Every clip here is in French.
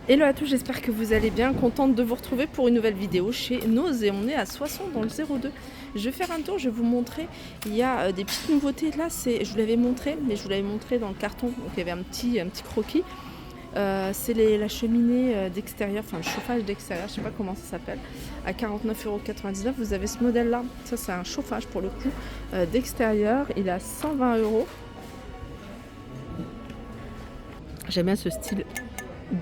Hello à tous, j'espère que vous allez bien, contente de vous retrouver pour une nouvelle vidéo chez Nose et on est à Soissons dans le 02. Je vais faire un tour, je vais vous montrer, il y a des petites nouveautés là, je vous l'avais montré, mais je vous l'avais montré dans le carton, donc il y avait un petit croquis. C'est la cheminée d'extérieur, enfin le chauffage d'extérieur, je ne sais pas comment ça s'appelle, à 49,99 €. Vous avez ce modèle là, ça c'est un chauffage pour le coup d'extérieur, il est à 120 €. J'aime bien ce style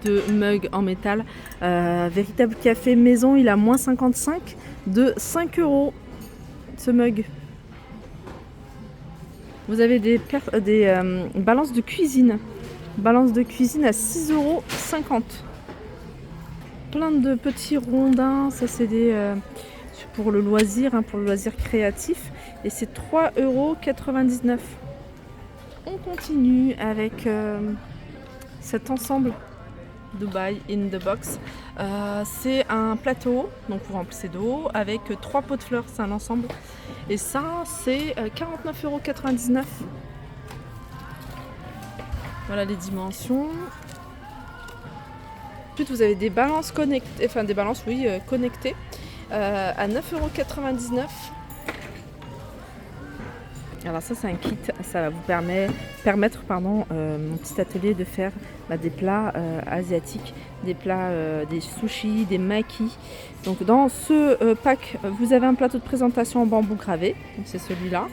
de mug en métal. Véritable café maison, il a moins 55 de 5 € ce mug. Vous avez des balances de cuisine. Balance de cuisine à 6,50 €. Plein de petits rondins, ça c'est pour le loisir, pour le loisir créatif. Et c'est 3,99 €. On continue avec cet ensemble Dubai in the box. C'est un plateau, donc vous remplissez d'eau avec 3 pots de fleurs, c'est un ensemble. Et ça, c'est 49,99 €. Voilà les dimensions. Ensuite, vous avez des balances connectées, connectées à 9,99 €. Alors ça c'est un kit, ça va vous permettre mon petit atelier de faire des plats asiatiques, des plats, des sushis, des makis. Donc dans ce pack, vous avez un plateau de présentation en bambou gravé, donc c'est celui-là.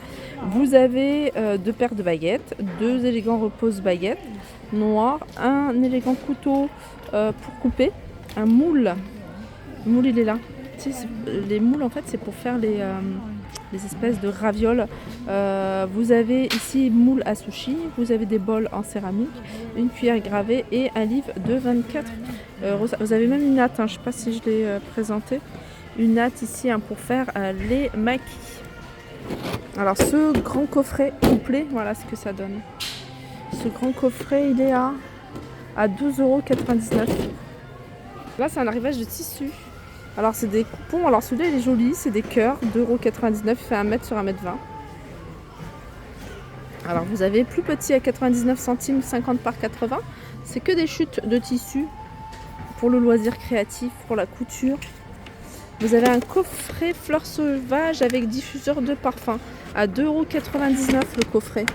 Vous avez 2 paires de baguettes, 2 élégants repose baguettes noirs, un élégant couteau pour couper, un moule. Le moule il est là. Les moules en fait c'est pour faire les espèces de ravioles. Vous avez ici moule à sushi, vous avez des bols en céramique, une cuillère gravée et un livre de 24 €. Vous avez même une natte, je ne sais pas si je l'ai présenté, une natte ici pour faire les makis. Alors ce grand coffret complet, voilà ce que ça donne. Ce grand coffret il est à 12,99 €. Là c'est un arrivage de tissu. Alors c'est des coupons, alors celui-là il est joli, c'est des cœurs, 2,99 €, il fait 1 m sur 1 m 20. Alors vous avez plus petit à 99 centimes, 50 par 80. C'est que des chutes de tissu pour le loisir créatif, pour la couture. Vous avez un coffret fleurs sauvages avec diffuseur de parfum à 2,99 € le coffret.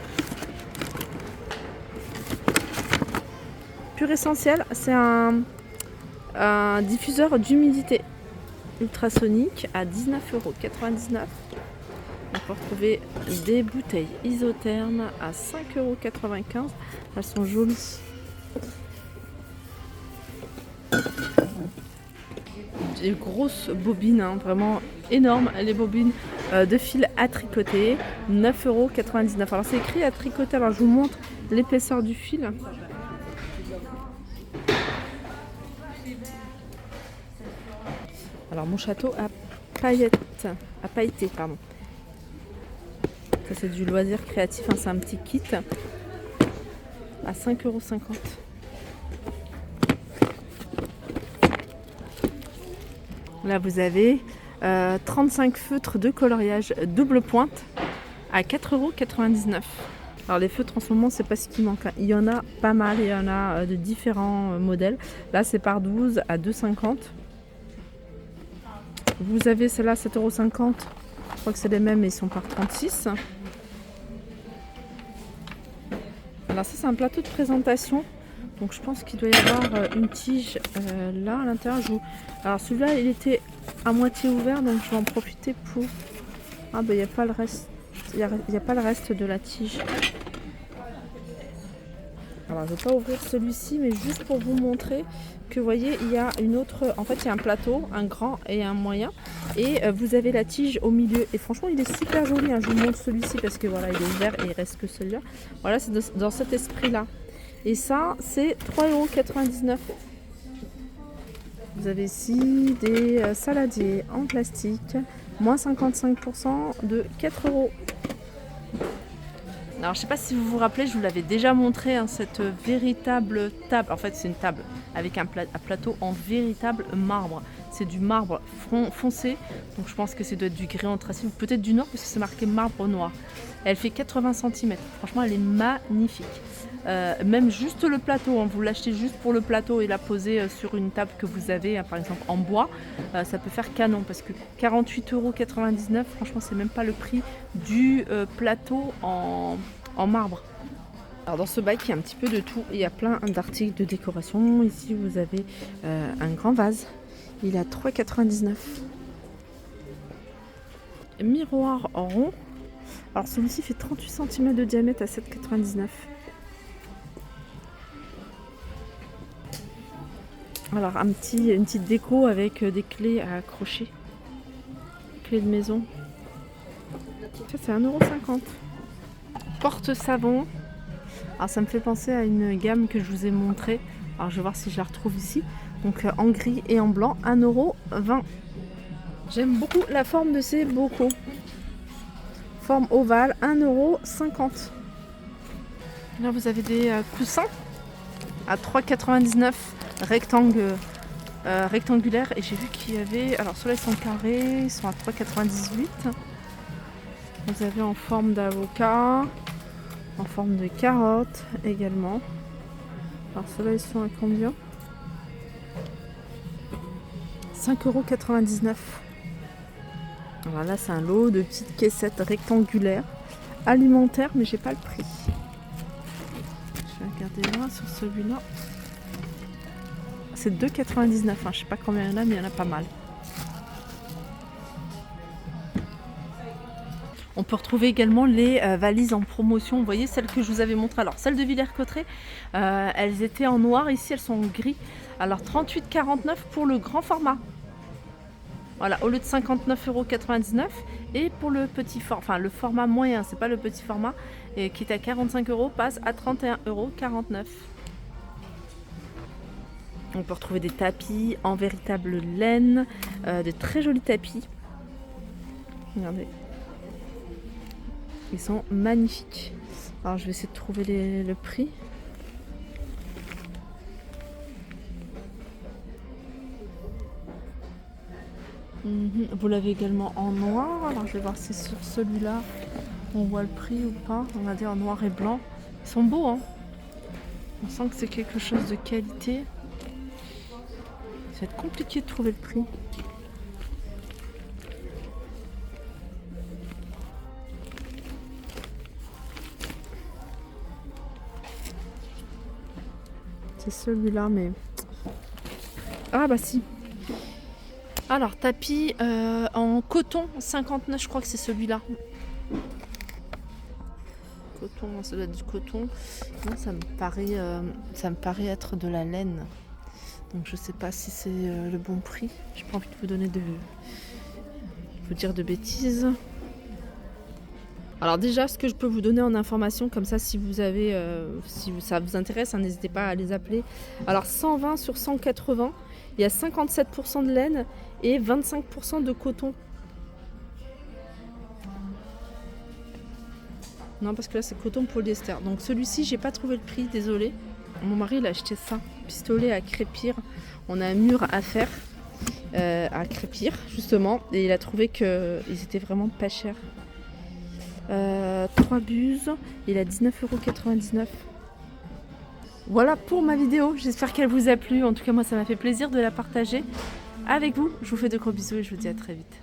Pur Essentiel, c'est un diffuseur d'humidité ultrasonique à 19,99 €. On peut retrouver des bouteilles isothermes à 5,95 €. Elles sont jolies. Des grosses bobines, vraiment énormes, les bobines de fil à tricoter, 9,99 €. Alors c'est écrit à tricoter, alors je vous montre l'épaisseur du fil. Alors mon château à pailleté, pardon. Ça c'est du loisir créatif, c'est un petit kit à 5,50 €. Là vous avez 35 feutres de coloriage double pointe à 4,99 €. Alors les feutres en ce moment c'est pas ce qui manque, il y en a pas mal, il y en a de différents modèles. Là c'est par 12 à 2,50 €. Vous avez celle-là 7,50 €. Je crois que c'est les mêmes mais ils sont par 36. Alors ça c'est un plateau de présentation. Donc je pense qu'il doit y avoir une tige là à l'intérieur. Alors celui-là il était à moitié ouvert donc je vais en profiter pour... Ah ben il n'y a pas le reste. Il n'y a pas le reste de la tige. Alors je ne vais pas ouvrir celui-ci mais juste pour vous montrer que vous voyez il y a une autre... En fait il y a un plateau, un grand et un moyen. Et vous avez la tige au milieu. Et franchement il est super joli. Je vous montre celui-ci parce que voilà il est ouvert et il reste que celui-là. Voilà c'est dans cet esprit-là. Et ça, c'est 3,99 €. Vous avez ici des saladiers en plastique, moins 55% de 4 €. Alors, je ne sais pas si vous vous rappelez, je vous l'avais déjà montré, cette véritable table. En fait, c'est une table avec un plateau en véritable marbre. C'est du marbre foncé, donc je pense que ça doit être du gris anthracite, ou peut-être du noir, parce que c'est marqué marbre noir. Elle fait 80 cm. Franchement, elle est magnifique. même juste le plateau, hein, vous l'achetez juste pour le plateau et la poser sur une table que vous avez, par exemple en bois, ça peut faire canon parce que 48,99 €, franchement c'est même pas le prix du plateau en marbre. Alors dans ce bac il y a un petit peu de tout, il y a plein d'articles de décoration. Ici vous avez un grand vase, il est à 3,99 €. Miroir rond, alors celui-ci fait 38 cm de diamètre à 7,99 €. Alors une petite déco avec des clés à accrocher, clés de maison, ça c'est 1,50 €. Porte savon, alors ça me fait penser à une gamme que je vous ai montré, alors je vais voir si je la retrouve ici, donc en gris et en blanc, 1,20 €. J'aime beaucoup la forme de ces bocaux, forme ovale, 1,50 €. Là vous avez des coussins à 3,99 €, rectangulaire, et j'ai vu qu'il y avait, alors ceux-là ils sont carrés, ils sont à 3,98 €. Vous avez en forme d'avocat, en forme de carotte également. Alors ceux-là ils sont à combien? 5,99 €. Alors là c'est un lot de petites caissettes rectangulaires alimentaires, mais j'ai pas le prix. Je vais regarder là sur celui-là. C'est 2,99 €, je sais pas combien il y en a, mais il y en a pas mal. On peut retrouver également les valises en promotion. Vous voyez celles que je vous avais montrées. Alors celles de Villers-Cotterêts, elles étaient en noir. Ici elles sont en gris. Alors 38,49 € pour le grand format. Voilà, au lieu de 59,99 €. Et pour le petit format, enfin le format moyen, c'est pas le petit format, et qui est à 45 €, passe à 31,49 €. On peut retrouver des tapis en véritable laine, de très jolis tapis. Regardez. Ils sont magnifiques. Alors je vais essayer de trouver le prix. Vous l'avez également en noir. Alors je vais voir si sur celui-là on voit le prix ou pas. On va dire en noir et blanc. Ils sont beaux, hein. On sent que c'est quelque chose de qualité. Ça va être compliqué de trouver le prix. C'est celui-là, mais... Ah bah si. Alors, tapis en coton, 59, je crois que c'est celui-là. Coton, ça doit être du coton. Non, ça me paraît être de la laine. Donc je sais pas si c'est le bon prix. J'ai pas envie de vous dire de bêtises. Alors déjà, ce que je peux vous donner en information, comme ça, si vous avez, si ça vous intéresse, hein, n'hésitez pas à les appeler. Alors 120 sur 180, il y a 57% de laine et 25% de coton. Non, parce que là c'est coton polyester. Donc celui-ci, j'ai pas trouvé le prix, désolé. Mon mari il a acheté ça, pistolet à crépir. On a un mur à faire, à crépir justement, et il a trouvé qu'ils étaient vraiment pas chers. 3 buses, il a 19,99 €. Voilà pour ma vidéo, j'espère qu'elle vous a plu. En tout cas moi ça m'a fait plaisir de la partager avec vous. Je vous fais de gros bisous et je vous dis à très vite.